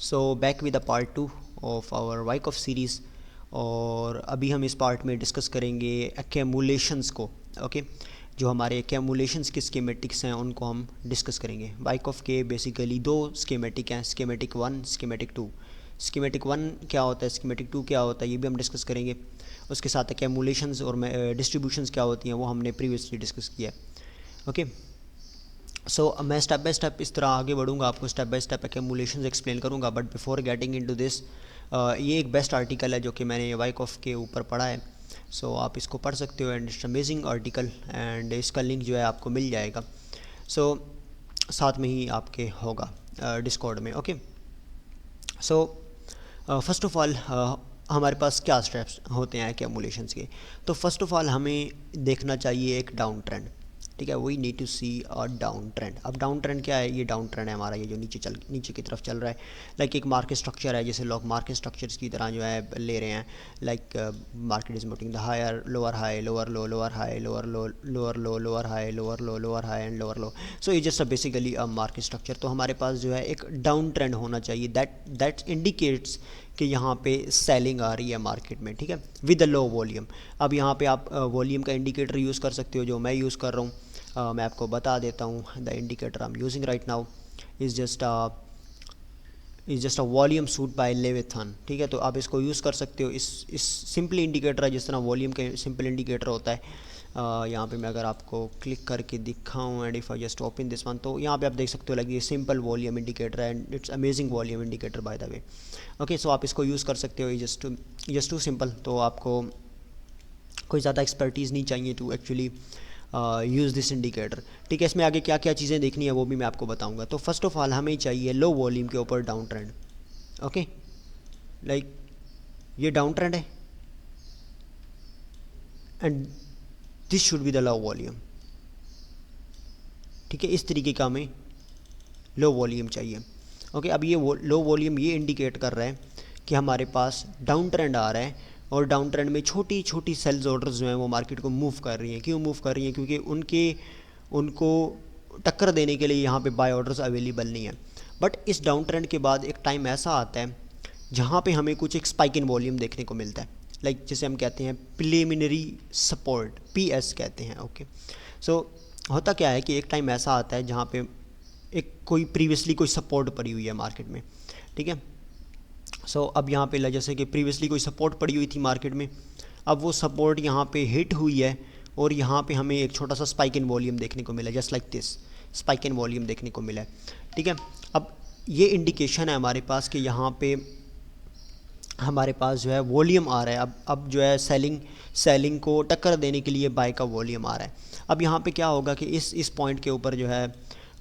So back with the part 2 of our Wyckoff series. और अभी हम इस पार्ट में डिस्कस करेंगे एक्यूमुलेशंस को। ओके, जो हमारे एक्यूमुलेशंस के स्कीमेटिक्स हैं उनको हम डिस्कस करेंगे। वाइकॉफ के बेसिकली दो स्कीमेटिक हैं, स्कीमेटिक 1, स्कीमेटिक 2। स्कीमेटिक 1 क्या होता है, स्कीमेटिक 2 क्या होता है, ये भी हम डिस्कस करेंगे। उसके साथ एक्यूमुलेशंस और डिस्ट्रीब्यूशंस क्या होती हैं वो हमने प्रीवियसली डिस्कस किया है। ओके, सो मैं स्टेप बाय स्टेप इस तरह आगे बढ़ूंगा, आपको step by step accumulations explain करूंगा। But before getting into this, ये एक बेस्ट आर्टिकल है जो कि मैंने वाइकॉफ के ऊपर पढ़ा है। सो आप इसको पढ़ सकते हो and it's amazing article, and इसका लिंक जो है आपको मिल जाएगा। सो साथ में ही आपके होगा डिस्कॉर्ड में। Okay, so first of all हमारे पास क्या स्टेप्स होते हैं एक्यूमुलेशंस के। तो फर्स्ट ऑफ ऑल हमें देखना चाहिए एक डाउन ट्रेंड। ठीक है, we need to see a down trend. अब डाउन ट्रेंड क्या है, ये डाउन ट्रेंड है हमारा, ये जो नीचे की तरफ चल रहा है। लाइक एक मार्केट स्ट्रक्चर है, जैसे लोग मार्केट स्ट्रक्चर्स की तरह जो है ले रहे हैं। Like market is moving the higher lower high lower low lower high lower low lower low lower high lower low lower high and lower low. So ये just basically a market structure. तो हमारे पास जो है एक down trend होना चाहिए, that indicates कि यहाँ पे सेलिंग आ रही है मार्केट में। ठीक है, विद अ लो वॉल्यूम। अब यहाँ पे आप वॉल्यूम का इंडिकेटर यूज़ कर सकते हो, जो मैं यूज़ कर रहा हूँ। मैं आपको बता देता हूँ। The indicator I am using right now is just a volume suite by Leviathan. ठीक है, तो आप इसको यूज़ कर सकते हो। इस सिंपल इंडिकेटर है, जिस तरह वॉल्यूम का सिंपल इंडिकेटर होता है। यहाँ पे मैं अगर आपको क्लिक करके दिखाऊँ and if I just open this one, तो यहाँ पे आप देख सकते हो लाइक ये सिंपल वॉल्यूम इंडिकेटर है and it's amazing volume indicator by the way. Okay, so आप इसको यूज़ कर सकते हो। Just too simple. तो आपको कोई ज़्यादा एक्सपर्टीज़ नहीं चाहिए to actually use this indicator. ठीक है, इसमें आगे क्या क्या चीज़ें देखनी है वो भी मैं आपको बताऊंगा। तो फर्स्ट ऑफ ऑल हमें चाहिए लो वॉल्यूम के ऊपर डाउन ट्रेंड। ओके, लाइक ये डाउन ट्रेंड है and this should be the low volume. ठीक है, इस तरीके का हमें लो वॉल्यूम चाहिए। ओके, अब ये लो वॉल्यूम ये इंडिकेट कर रहा है कि हमारे पास डाउन ट्रेंड आ रहा है, और डाउन ट्रेंड में छोटी छोटी सेल्स ऑर्डर्स जो हैं वो मार्केट को मूव कर रही हैं। क्यों मूव कर रही हैं? क्योंकि उनको टक्कर देने के लिए यहाँ पे बाय ऑर्डर्स अवेलेबल नहीं है। बट इस डाउन ट्रेंड के बाद एक टाइम ऐसा आता है जहाँ पे हमें कुछ एक स्पाइक इन वॉल्यूम देखने को मिलता है, लाइक जिसे हम कहते हैं प्रिलिमिनरी सपोर्ट, पीएस कहते हैं। ओके, सो होता क्या है कि एक टाइम ऐसा आता है जहाँ पे एक कोई प्रीवियसली कोई सपोर्ट पड़ी हुई है मार्केट में। ठीक है, सो अब यहाँ पे जैसे कि प्रीवियसली कोई सपोर्ट पड़ी हुई थी मार्केट में, अब वो सपोर्ट यहाँ पे हिट हुई है और यहाँ पे हमें एक छोटा सा स्पाइक इन वॉल्यूम देखने को मिला है, just like this spike in volume देखने को मिला है। ठीक है, अब ये इंडिकेशन है हमारे पास कि यहाँ पे हमारे पास जो है वॉल्यूम आ रहा है। अब जो है सेलिंग को टक्कर देने के लिए बाय का वॉल्यूम आ रहा है। अब यहाँ पे क्या होगा कि इस पॉइंट के ऊपर जो है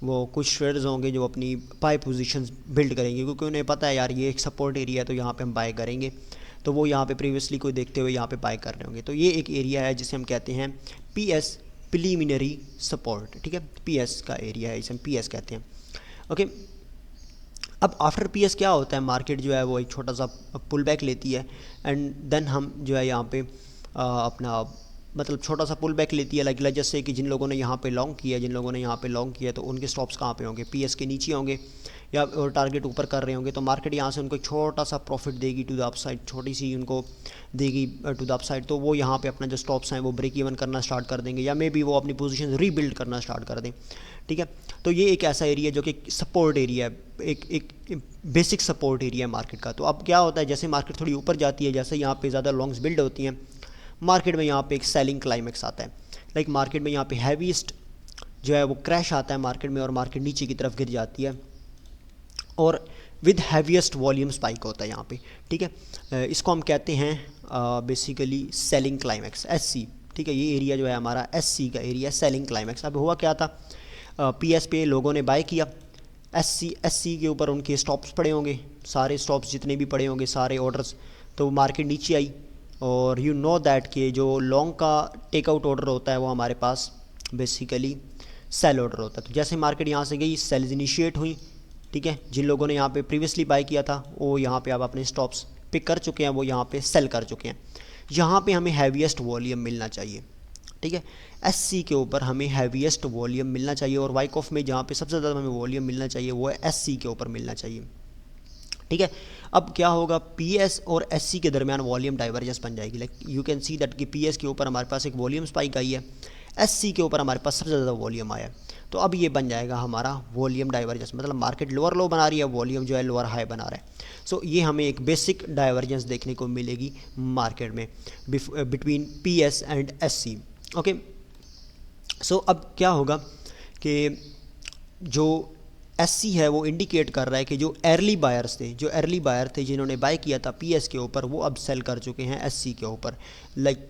वो कुछ ट्रेडर्स होंगे जो अपनी बाय पोजीशंस बिल्ड करेंगे, क्योंकि उन्हें पता है यार ये एक सपोर्ट एरिया है तो यहाँ पे हम बाय करेंगे। तो वो यहाँ पे प्रीवियसली को देखते हुए यहाँ पे बाय कर रहे होंगे। तो ये एक एरिया है जिसे हम कहते हैं पीएस, प्रीलिमिनरी सपोर्ट। ठीक है, पीएस का एरिया है, इसे हम पीएस कहते हैं। ओके, अब आफ्टर पीएस क्या होता है, मार्केट जो है वो एक छोटा सा पुल बैक लेती है एंड देन हम जो है यहाँ पे अपना मतलब छोटा सा पुल बैक लेती है। लाइक जैसे कि जिन लोगों ने यहाँ पे लॉन्ग किया तो उनके स्टॉप्स कहाँ पे होंगे, पीएस के नीचे होंगे, या और टारगेट ऊपर कर रहे होंगे। तो मार्केट यहाँ से उनको एक छोटा सा प्रॉफिट देगी टू द अपसाइड, छोटी सी उनको देगी टू द अपसाइड। तो वो यहाँ पे अपना जो स्टॉप्स हैं वो ब्रेक इवन करना स्टार्ट कर देंगे, या मे बी वो अपनी पोजीशन रीबिल्ड करना स्टार्ट कर दें। ठीक है, तो ये एक ऐसा एरिया जो कि सपोर्ट एरिया है, एक बेसिक सपोर्ट एरिया है मार्केट का। तो अब क्या होता है, जैसे मार्केट थोड़ी ऊपर जाती है, जैसे यहाँ पे ज़्यादा लॉन्ग्स बिल्ड होती हैं, मार्केट में यहाँ पे एक सेलिंग क्लाइमेक्स आता है। लाइक मार्केट में यहाँ पे हैवीएस्ट जो है वो क्रैश आता है मार्केट में, और मार्केट नीचे की तरफ गिर जाती है और विद हैवीएस्ट वॉल्यूम स्पाइक होता है यहाँ पे। ठीक है, इसको हम कहते हैं बेसिकली सेलिंग क्लाइमेक्स, एससी। ठीक है, ये एरिया जो है हमारा एससी का एरिया, सेलिंग क्लाइमेक्स। अब हुआ क्या था, पीएस पे लोगों ने बाय किया, एससी के ऊपर उनके स्टॉप्स पड़े होंगे, सारे स्टॉप्स जितने भी पड़े होंगे, सारे ऑर्डर्स। तो मार्केट नीचे आई, और यू नो दैट कि जो लॉन्ग का टेकआउट ऑर्डर होता है वो हमारे पास बेसिकली सेल ऑर्डर होता है। तो जैसे मार्केट यहाँ से गई, सेल्स इनिशिएट हुई। ठीक है, जिन लोगों ने यहाँ पे प्रीवियसली बाय किया था वो यहाँ पे अब अपने स्टॉप्स पिक कर चुके हैं, वो यहाँ पे सेल कर चुके हैं। यहाँ पे हमें हैवीएस्ट वॉल्यूम मिलना चाहिए। ठीक है, एससी के ऊपर हमें हैवीएस्ट वॉल्यूम मिलना चाहिए, और वाइकॉफ में जहाँ पे सबसे ज़्यादा हमें वॉल्यूम मिलना चाहिए वो है एससी के ऊपर मिलना चाहिए। ठीक है। अब क्या होगा, पी एस और एस सी के दरमियान वॉल्यूम डाइवर्जेंस बन जाएगी। Like you can see that कि पी एस के ऊपर हमारे पास एक वॉल्यूम स्पाइक आई है, एस सी के ऊपर हमारे पास सबसे ज़्यादा वॉल्यूम आया है। तो अब ये बन जाएगा हमारा वॉल्यूम डाइवर्जेंस, मतलब मार्केट लोअर लो बना रही है, वॉल्यूम जो है लोअर हाई बना रहा है। सो ये हमें एक बेसिक डाइवर्जेंस देखने को मिलेगी मार्केट में between P S and S C. Okay, so अब क्या होगा कि जो एस सी है वो इंडिकेट कर रहा है कि जो अर्ली बायर्स थे, जो अर्ली बायर थे जिन्होंने बाय किया था पी एस के ऊपर, वो अब सेल कर चुके हैं एस सी के ऊपर। लाइक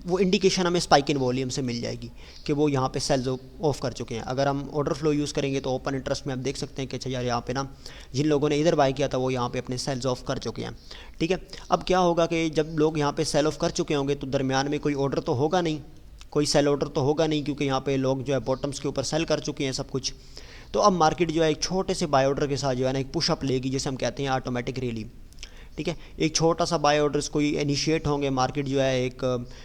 वो इंडिकेशन हमें स्पाइक इन वॉल्यूम से मिल जाएगी कि वो यहाँ पे सेल्स ऑफ कर चुके हैं। अगर हम ऑर्डर फ्लो यूज़ करेंगे तो ओपन इंटरेस्ट में आप देख सकते हैं कि अच्छा यार यहाँ पे ना जिन लोगों ने इधर बाय किया था वो यहाँ पे अपने सेल्स ऑफ कर चुके हैं। ठीक है, अब क्या होगा कि जब लोग यहाँ पे सेल ऑफ कर चुके होंगे तो दरमियान में कोई ऑर्डर तो होगा नहीं, कोई सेल ऑर्डर तो होगा नहीं, क्योंकि यहाँ पे लोग जो है बॉटम्स के ऊपर सेल कर चुके हैं सब कुछ। तो अब मार्केट जो है एक छोटे से बाय ऑर्डर के साथ जो है ना एक पुशअप लेगी, जिसे हम कहते हैं ऑटोमेटिक रैली। ठीक है, एक छोटा सा बाय ऑर्डर्स कोई इनिशिएट होंगे, मार्केट जो है एक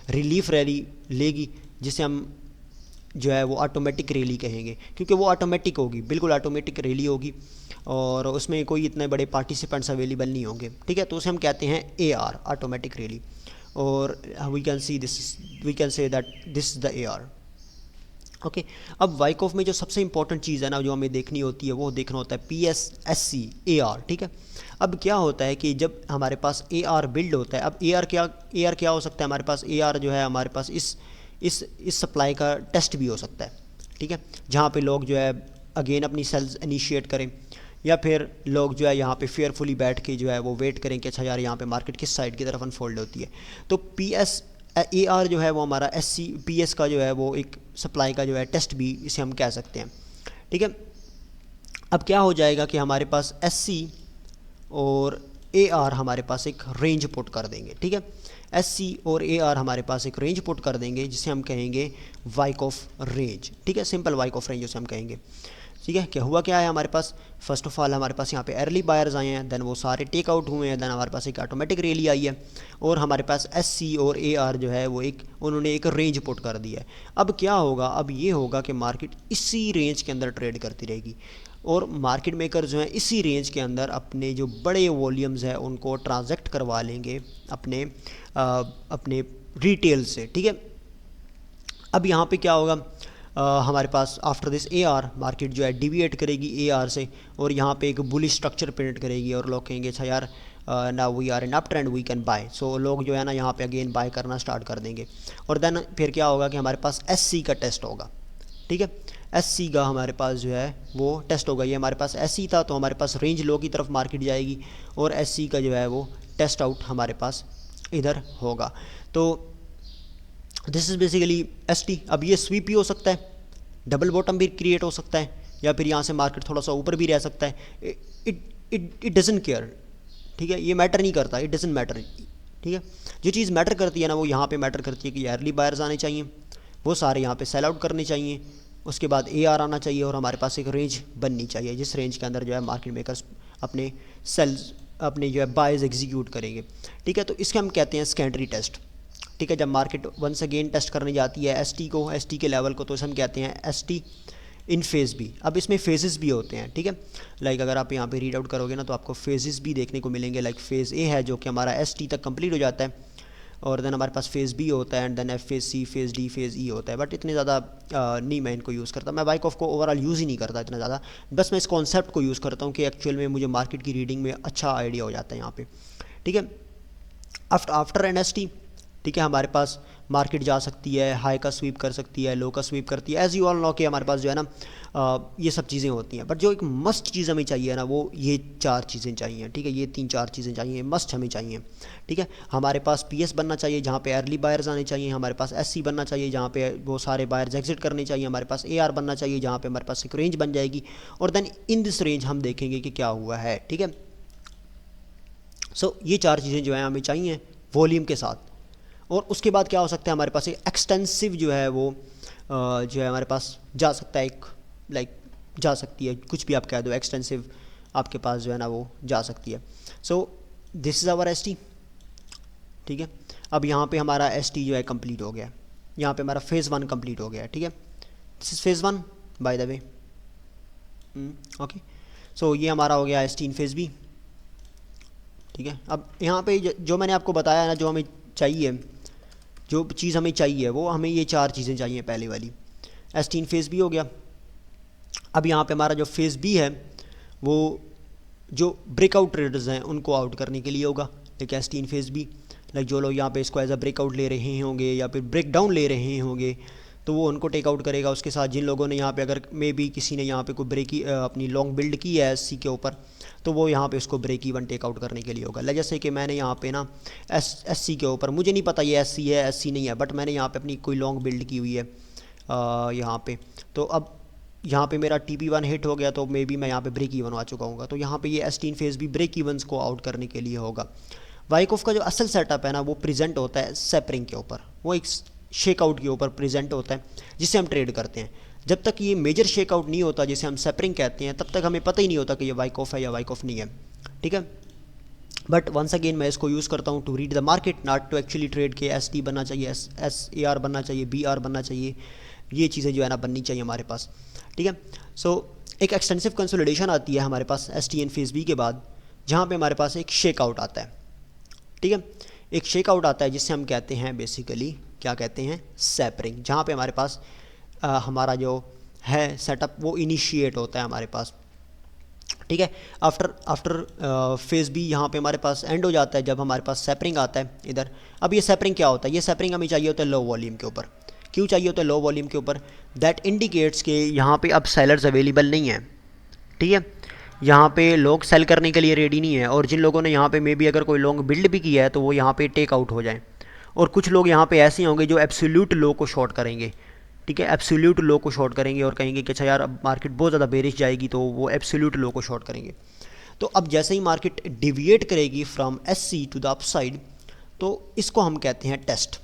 रिलीफ रैली लेगी, जिसे हम जो है वो ऑटोमेटिक रैली कहेंगे, क्योंकि वो ऑटोमेटिक होगी, बिल्कुल ऑटोमेटिक रैली होगी और उसमें कोई इतने बड़े पार्टिसिपेंट्स अवेलेबल नहीं होंगे। ठीक है, तो उसे हम कहते हैं ए आर, ऑटोमेटिक रैली, और we can see this, we can say that this is the A R. Okay, अब वाइकॉफ में जो सबसे इंपॉर्टेंट चीज़ है ना जो हमें देखनी होती है, वो देखना होता है P S S C A R. ठीक है, अब क्या होता है कि जब हमारे पास ए आर बिल्ड होता है, अब ए आर क्या हो सकता है हमारे पास, ए आर जो है हमारे पास इस सप्लाई का टेस्ट भी हो सकता है। ठीक है, जहाँ पे लोग जो है अगेन अपनी सेल्स इनिशिएट करें, या फिर लोग जो है यहाँ पे फेयरफुली बैठ के जो है वो वेट करें कि अच्छा यार यहाँ पे मार्केट किस साइड की तरफ अनफोल्ड होती है। तो पी एस ए आर जो है वो हमारा एस सी पी एस का जो है वो एक सप्लाई का जो है टेस्ट भी इसे हम कह सकते हैं। ठीक है, अब क्या हो जाएगा कि हमारे पास एस सी और ए आर हमारे पास एक रेंज पुट कर देंगे। ठीक है, एस सी और ए आर हमारे पास एक रेंज पुट कर देंगे जिसे हम कहेंगे वाइकॉफ रेंज। ठीक है, सिंपल वाइकॉफ रेंज उसे हम कहेंगे। ठीक है, क्या हुआ क्या है हमारे पास, फर्स्ट ऑफ ऑल हमारे पास यहाँ पे अर्ली बायर्स आए हैं, देन वो सारे टेक आउट हुए हैं, देन हमारे पास एक ऑटोमेटिक रैली आई है, और हमारे पास एस सी और ए आर जो है वो एक उन्होंने एक रेंज पुट कर दिया है। अब क्या होगा, अब ये होगा कि मार्केट इसी रेंज के अंदर ट्रेड करती रहेगी, और मार्केट मेकर जो हैं इसी रेंज के अंदर अपने जो बड़े वॉल्यूम्स हैं उनको ट्रांजैक्ट करवा लेंगे अपने रिटेल से। ठीक है, अब यहाँ पे क्या होगा, हमारे पास after this A R market जो है डिविएट करेगी ए आर से, और यहाँ पे एक बुलिश स्ट्रक्चर प्रिंट करेगी, और लोग कहेंगे अच्छा यार ना we are in up trend we can buy. So लोग जो है ना यहाँ पे अगेन बाय करना स्टार्ट कर देंगे, और देन फिर क्या होगा कि हमारे पास एस सी का टेस्ट होगा। ठीक है, एस सी का हमारे पास जो है वो टेस्ट होगा, ये हमारे पास एस सी था तो हमारे पास रेंज लो की तरफ मार्केट जाएगी, और एस सी का जो है वो टेस्ट आउट हमारे पास इधर होगा। तो this is basically S T. अब ये स्वीप भी हो सकता है, डबल बॉटम भी क्रिएट हो सकता है, या फिर यहाँ से मार्केट थोड़ा सा ऊपर भी रह सकता है। It doesn't care. ठीक है, ये मैटर नहीं करता, इट डजंट मैटर। ठीक है, जो चीज़ मैटर करती है ना वो यहाँ पे मैटर करती है कि अर्ली बायर्स आने चाहिए, वो सारे यहाँ पे सेल आउट करने चाहिए, उसके बाद ए आर आना चाहिए, और हमारे पास एक रेंज बननी चाहिए जिस रेंज के अंदर जो है मार्केट मेकर्स अपने सेल्स अपने जो है बायर्स एग्जीक्यूट करेंगे। ठीक है, तो इसके हम कहते हैं सेकेंडरी टेस्ट। ठीक है, जब मार्केट वंस अगेन टेस्ट करने जाती है एस टी को, एस टी के लेवल को, तो इसे हम कहते हैं एस टी इन फेज़ भी। अब इसमें फेजेस भी होते हैं। ठीक है, लाइक अगर आप यहाँ पे रीड आउट करोगे ना तो आपको फेजेस भी देखने को मिलेंगे। लाइक फेज़ ए है जो कि हमारा एस टी तक कंप्लीट हो जाता है, और देन हमारे पास फेज़ बी होता है, and then F phase C, phase D, phase E होता है। बट इतने ज़्यादा नहीं मैं इनको यूज़ करता, मैं वाइकॉफ को ओवरऑल यूज़ ही नहीं करता इतना ज़्यादा, बस मैं इस कॉन्सेप्ट को यूज़ करता हूँ कि एक्चुअल में मुझे मार्केट की रीडिंग में अच्छा आइडिया हो जाता है यहाँ पे। ठीक है, आफ्टर एन एस टी, ठीक है, हमारे पास मार्केट जा सकती है, हाई का स्वीप कर सकती है, लो का स्वीप करती है, एज यू ऑल नो कि हमारे पास जो है ना ये सब चीज़ें होती हैं। बट जो एक मस्ट चीज़ हमें चाहिए ना वो ये 4 चीज़ें चाहिए। ठीक है, ये 3-4 चीज़ें चाहिए, मस्ट हमें चाहिए। ठीक है, हमारे पास पी एस बनना चाहिए जहाँ पे अर्ली बायर्स आने चाहिए, हमारे पास एस सी बनना चाहिए जहाँ पे वो सारे बायर्स एग्जिट करने चाहिए, हमारे पास ए आर बनना चाहिए जहाँ पे हमारे पास एक रेंज बन जाएगी, और देन इन दिस रेंज हम देखेंगे कि क्या हुआ है। ठीक है, सो ये 4 चीज़ें जो है हमें चाहिए वॉल्यूम के साथ। और उसके बाद क्या हो सकता है, हमारे पास एक एक्सटेंसिव जो है वो जो है हमारे पास जा सकता है, एक लाइक जा सकती है, कुछ भी आप कह दो, एक्सटेंसिव आपके पास जो है ना वो जा सकती है। So this is our S T. ठीक है, अब यहाँ पे हमारा एस टी जो है कंप्लीट हो गया, यहाँ पे हमारा फेज़ 1 कंप्लीट हो गया है। ठीक है, this is phase 1 by the way. Okay, so ये हमारा हो गया S T in phase B. ठीक है। अब यहाँ पे जो मैंने आपको बताया ना, जो हमें चाहिए, जो चीज़ हमें चाहिए वो हमें ये 4 चीज़ें चाहिए। पहले वाली एस्टीन फेस बी हो गया। अब यहाँ पे हमारा जो फेस बी है वो जो ब्रेकआउट ट्रेडर्स हैं उनको आउट करने के लिए होगा। लाइक एस्टीन फेस बी, लाइक जो लोग यहाँ पे इसको एज अ ब्रेकआउट ले रहे होंगे या फिर ब्रेक डाउन ले रहे होंगे तो वो उनको टेक आउट करेगा। उसके साथ जिन लोगों ने यहाँ पे अगर मे बी किसी ने यहाँ पे कोई अपनी लॉन्ग बिल्ड की है एस सी के ऊपर, तो वो यहाँ पे उसको ब्रेक इवन टेक आउट करने के लिए होगा। जैसे कि मैंने यहाँ पे ना एस सी के ऊपर, मुझे नहीं पता ये एस सी है एस सी नहीं है, बट मैंने यहाँ पे अपनी कोई लॉन्ग बिल्ड की हुई है यहाँ पे। तो अब यहाँ पे मेरा TP1 हिट हो गया तो मे बी मैं यहाँ पे ब्रेक इवन आ चुका हूँ। तो यहाँ पे ये एस्टीन फेस भी ब्रेक इवंस को आउट करने के लिए होगा। वाइकॉफ का जो असल सेटअप है ना वो प्रेजेंट होता है सेपरिंग के ऊपर, वो एक शेकआउट के ऊपर प्रेजेंट होता है जिससे हम ट्रेड करते हैं। जब तक ये मेजर शेकआउट नहीं होता जिसे हम सेपरिंग कहते हैं, तब तक हमें पता ही नहीं होता कि ये वाइकॉफ है या वाइकॉफ नहीं है, ठीक है। बट वंस अगेन मैं इसको यूज़ करता हूँ to read the market, not to actually trade के SD बनना चाहिए, SAR बनना चाहिए, BR बनना चाहिए, ये चीज़ें जो है ना बननी चाहिए हमारे पास, ठीक है। सो एक एक्सटेंसिव कंसोलिडेशन आती है हमारे पास STN फेज बी के बाद, जहाँ पे हमारे पास एक शेकआउट आता है, ठीक है। एक शेकआउट आता है जिससे हम कहते हैं बेसिकली क्या कहते हैं, सेपरिंग, जहाँ पे हमारे पास हमारा जो है सेटअप वो इनिशिएट होता है हमारे पास, ठीक है। आफ्टर फेज बी यहाँ पे हमारे पास एंड हो जाता है जब हमारे पास सेपरिंग आता है इधर। अब ये सेपरिंग क्या होता है, ये सेपरिंग हमें चाहिए होता है लो वॉल्यूम के ऊपर। क्यों चाहिए होता है लो वॉल्यूम के ऊपर? दैट इंडिकेट्स के यहाँ पे अब सेलर्स अवेलेबल नहीं है, ठीक है। यहाँ पे लोग सेल करने के लिए रेडी नहीं है, और जिन लोगों ने यहाँ पे मे बी अगर कोई लॉन्ग बिल्ड भी किया है तो वो यहाँ पे टेक आउट हो जाए। और कुछ लोग यहाँ पे ऐसे होंगे जो एब्सोल्यूट लो को शॉर्ट करेंगे, ठीक है, एब्सोल्यूट लो को शॉर्ट करेंगे और कहेंगे कि अच्छा यार अब मार्केट बहुत ज़्यादा बेरिश जाएगी, तो वो एब्सोल्यूट लो को शॉर्ट करेंगे। तो अब जैसे ही मार्केट डिविएट करेगी from SC to the upside, तो इसको हम कहते हैं टेस्ट,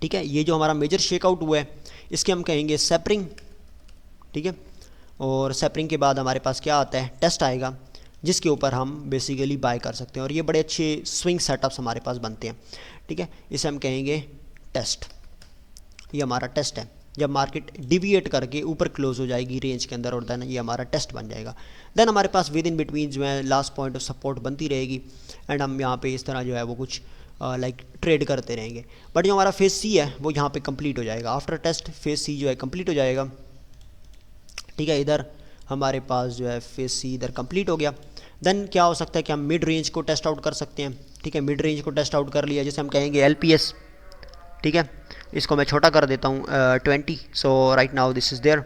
ठीक है। ये जो हमारा मेजर शेकआउट हुआ है इसके हम कहेंगे सेपरिंग, ठीक है। और सेपरिंग के बाद हमारे पास क्या आता है, टेस्ट आएगा, जिसके ऊपर हम बेसिकली बाय कर सकते हैं। और ये बड़े अच्छे स्विंग सेटअप्स हमारे पास बनते हैं, ठीक है। इसे हम कहेंगे टेस्ट, ये हमारा टेस्ट है। जब मार्केट डिविएट करके ऊपर क्लोज हो जाएगी रेंज के अंदर, और देन ये हमारा टेस्ट बन जाएगा। देन हमारे पास विद इन बिटवीन जो है लास्ट पॉइंट ऑफ सपोर्ट बनती रहेगी, एंड हम यहाँ पे इस तरह जो है वो कुछ लाइक ट्रेड करते रहेंगे। बट जो हमारा फेज सी है वो यहाँ पे कंप्लीट हो जाएगा। आफ्टर टेस्ट फेज सी जो है कंप्लीट हो जाएगा, ठीक है। इधर हमारे पास जो है फेज सी इधर कंप्लीट हो गया। देन क्या हो सकता है कि हम मिड रेंज को टेस्ट आउट कर सकते हैं, ठीक है। मिड रेंज को टेस्ट आउट कर लिया जिसे हम कहेंगे LPS, ठीक है। इसको मैं छोटा कर देता हूँ 20। So right now this is there,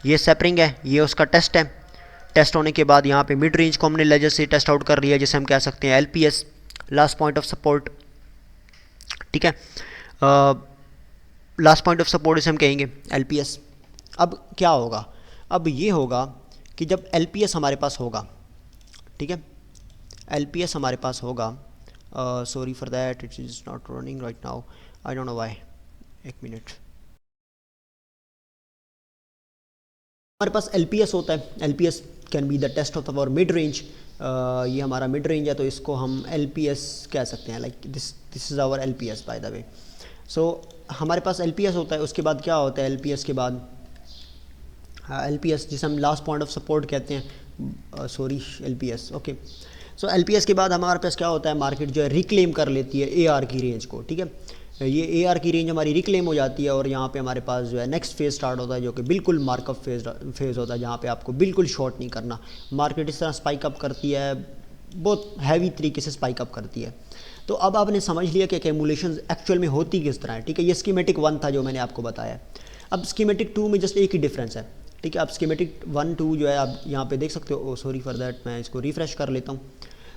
ये सेपरिंग है, ये उसका टेस्ट है। टेस्ट होने के बाद यहाँ पे मिड रेंज को हमने लेजर से टेस्ट आउट कर लिया जिसे हम कह सकते हैं LPS, last point of support, ठीक है। लास्ट पॉइंट ऑफ सपोर्ट इसे हम कहेंगे LPS। अब क्या होगा, अब ये होगा कि जब LPS हमारे पास होगा, ठीक है, LPS हमारे पास होगा, sorry for that it is not running right now, I don't know why, एक मिनट। हमारे पास LPS होता है, LPS can be the test of our mid range. ये हमारा मिड रेंज है तो इसको हम LPS कह सकते हैं, like this is our LPS by the way. So हमारे पास LPS होता है। उसके बाद क्या होता है LPS के बाद, LPS जिसे हम लास्ट पॉइंट ऑफ सपोर्ट कहते हैं, सॉरी LPS, ओके। सो LPS के बाद हमारे पास क्या होता है, मार्केट जो है रिक्लेम कर लेती है AR की रेंज को, ठीक है। ये AR की रेंज हमारी रिक्लेम हो जाती है, और यहाँ पे हमारे पास जो है नेक्स्ट फेज स्टार्ट होता है जो कि बिल्कुल मार्कअप फेज होता है, जहाँ पे आपको बिल्कुल शॉर्ट नहीं करना। मार्केट इस तरह स्पाइक अप करती है, बहुत हैवी तरीके से स्पाइक अप करती है। तो अब आपने समझ लिया कि एक्यूमुलेशन एक्चुअल में होती किस तरह है, ठीक है। ये स्कीमेटिक 1 था जो मैंने आपको बताया। अब स्कीमेटिक 2 में जस्ट एक ही डिफरेंस है, ठीक है। अब स्कीमेटिक 1, 2 जो है आप यहाँ पे देख सकते हो, सॉरी फॉर दैट, मैं इसको रिफ्रेश कर लेता हूँ।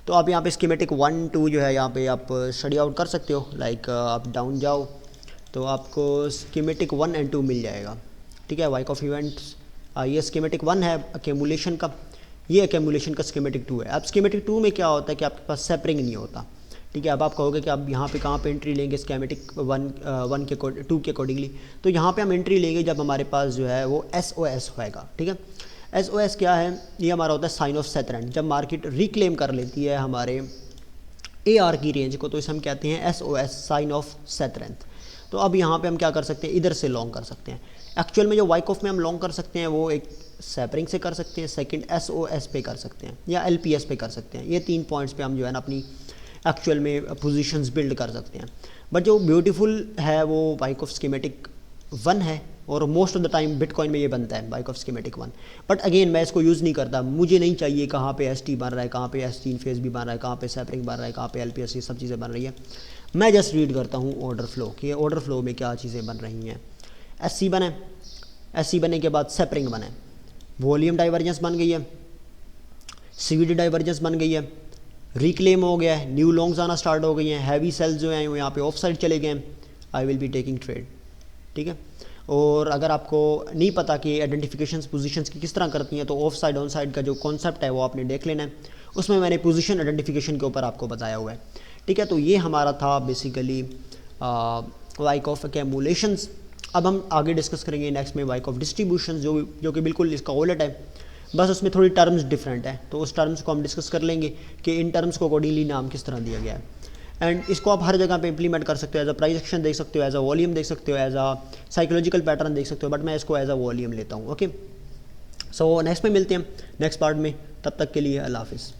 तो आप यहाँ पे स्कीमेटिक 1, 2 जो है यहाँ पे आप स्टडी आउट कर सकते हो, लाइक आप डाउन जाओ तो आपको स्कीमेटिक 1 एंड 2 मिल जाएगा, ठीक है। वाइकॉफ इवेंट्स, ये स्कीमेटिक 1 है एक्यूमुलेशन का, ये एक्यूमुलेशन का स्कीमेटिक 2 है। अब स्कीमेटिक 2 में क्या होता है कि आपके पास सेपरिंग नहीं होता, ठीक है। अब आप कहोगे कि आप यहाँ पे कहाँ पे एंट्री लेंगे स्कीमेटिक 2 के अकॉर्डिंगली, तो यहाँ पे हम एंट्री लेंगे जब हमारे पास जो है वो SOS होएगा, ठीक है। SOS क्या है, ये हमारा होता है साइन ऑफ सेथरेंट। जब मार्केट रिक्लेम कर लेती है हमारे AR की रेंज को तो इसे हम कहते हैं SOS, साइन ऑफ सेथरेंट। तो अब यहाँ पे हम क्या कर सकते हैं, इधर से लॉन्ग कर सकते हैं। एक्चुअल में जो वाइकॉफ में हम लॉन्ग कर सकते हैं वो एक सेपरिंग से कर सकते हैं, सेकंड SOS पे कर सकते हैं या LPS पे कर सकते हैं। ये 3 पॉइंट्स पे हम जो है ना अपनी एक्चुअल में पोजीशंस बिल्ड कर सकते हैं। बट जो ब्यूटीफुल है वो वाइकॉफ स्कीमेटिक 1 है और most of the time bitcoin में ये बनता है वाइकॉफ स्कीमेटिक 1। बट अगेन मैं इसको यूज़ नहीं करता, मुझे नहीं चाहिए कहाँ पे ST बन रहा है, कहाँ पे S3 फेज भी बन रहा है, कहाँ पे सेपरिंग बन रहा है, कहाँ पे LPS, ये सब चीज़ें बन रही है। मैं जस्ट रीड करता हूँ ऑर्डर फ्लो कि ऑर्डर फ्लो में क्या चीज़ें बन रही हैं। SC बने, SC बनने के बाद सेपरिंग बने, वॉल्यूम डाइवर्जेंस बन गई है, CVD डाइवर्जेंस बन गई है, रिक्लेम हो गया है, न्यू लॉन्ग्स आना स्टार्ट हो गई हैं, हैवी सेल्स जो हैं वो यहाँ पे ऑफ साइड चले गए हैं, I will be taking trade. ठीक है, और अगर आपको नहीं पता कि आइडेंटिफिकेशंस पोजीशंस की किस तरह करती हैं तो ऑफ साइड ऑन साइड का जो कॉन्सेप्ट है वो आपने देख लेना है, उसमें मैंने पोजीशन आइडेंटिफिकेशन के ऊपर आपको बताया हुआ है। ठीक है, तो ये हमारा था बेसिकली वाइकॉफ एक्यूमुलेशंस। अब हम आगे डिस्कस करेंगे नेक्स्ट में वाइकॉफ डिस्ट्रीब्यूशन जो कि बिल्कुल इसका उलट है, बस उसमें थोड़ी टर्म्स डिफरेंट है, तो उस टर्म्स को हम डिस्कस कर लेंगे कि इन टर्म्स को अकॉर्डिंगली नाम किस तरह दिया गया है। एंड इसको आप हर जगह पे इंप्लीमेंट कर सकते हो, एज अ प्राइस एक्शन देख सकते हो, एज अ वॉल्यूम देख सकते हो, एज अ साइकोलॉजिकल पैटर्न देख सकते हो, बट मैं इसको एज अ वॉल्यूम लेता हूँ। ओके, सो नेक्स्ट में मिलते हैं नेक्स्ट पार्ट में, तब तक के लिए अल्लाह हाफिज़।